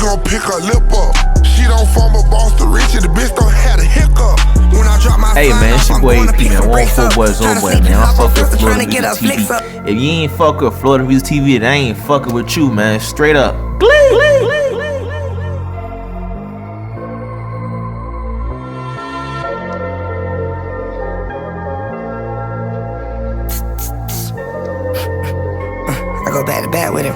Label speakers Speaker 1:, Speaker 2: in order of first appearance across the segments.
Speaker 1: gon' pick her lip up. She don't form a boss to rich, and the bitch don't have a hiccup. When I drop my
Speaker 2: hey man, it's your boy AP, man. One full boys, old boy, man. I fuck with Florida Music TV. If you ain't fuck with Florida Music TV, then I ain't fucking with you, man. Straight up.
Speaker 3: I go back to back with him.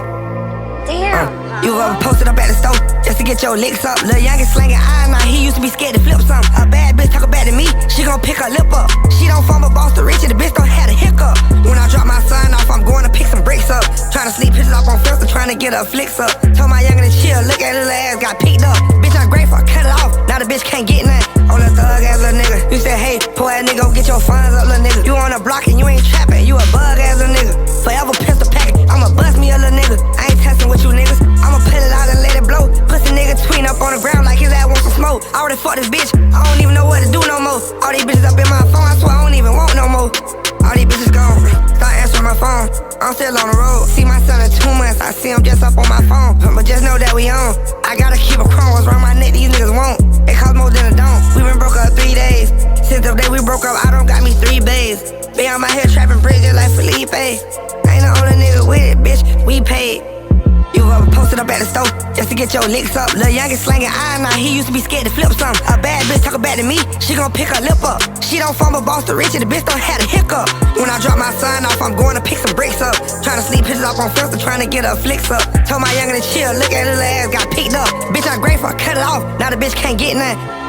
Speaker 4: Damn.
Speaker 3: You posted up at the store just to get your licks up. Lil' youngin' slangin' eyes, now he used to be scared to flip some. A bad bitch talkin' back to me, she gon' pick her lip up. She don't form a boss to rich, and the bitch don't have a hiccup. When I drop my sign off, I'm going to pick some bricks up. Tryna sleep pictures off on filter, tryna get her flicks up. Told my youngin' to chill, look at his ass, got picked up. Bitch, I'm grateful, I cut it off, now the bitch can't get nothing. On a thug ass little nigga, you said, hey, poor ass nigga, go get your funds up, little nigga. You on a block and you ain't trappin', you a bug ass little nigga. Forever pistol pack, I'ma bust me a little nigga. I ain't testing with you niggas, I'ma put it out and let it blow. Pussy nigga tween up on the ground like his ass wants some smoke. I already fucked this bitch, I don't even know what to do no more. All these bitches up in my phone, I swear I don't even want no more. All these bitches gone, start answering my phone, I'm still on the road. See my son in 2 months, I see him just up on my phone. But just know that we on, I gotta keep a chrome, what's around my neck these niggas won't. It cost more than a dome, we been broke up 3 days. Since the day we broke up, I don't got me 3 bays. Be on my head trapping bridges like Felipe. Ain't the only nigga with it, bitch, we paid. You ever posted up at the store just to get your licks up. Lil' youngin' slangin' eyes, now he used to be scared to flip some. A bad bitch talkin' back to me, she gon' pick her lip up. She don't form a boss to rich, and the bitch don't have a hiccup. When I drop my sign off, I'm going to pick some bricks up. Tryna sleep pictures off on filter, tryna get her flicks up. Told my youngin' to chill, look at his ass, got picked up. Bitch, I'm grateful, I cut it off, now the bitch can't get nothing.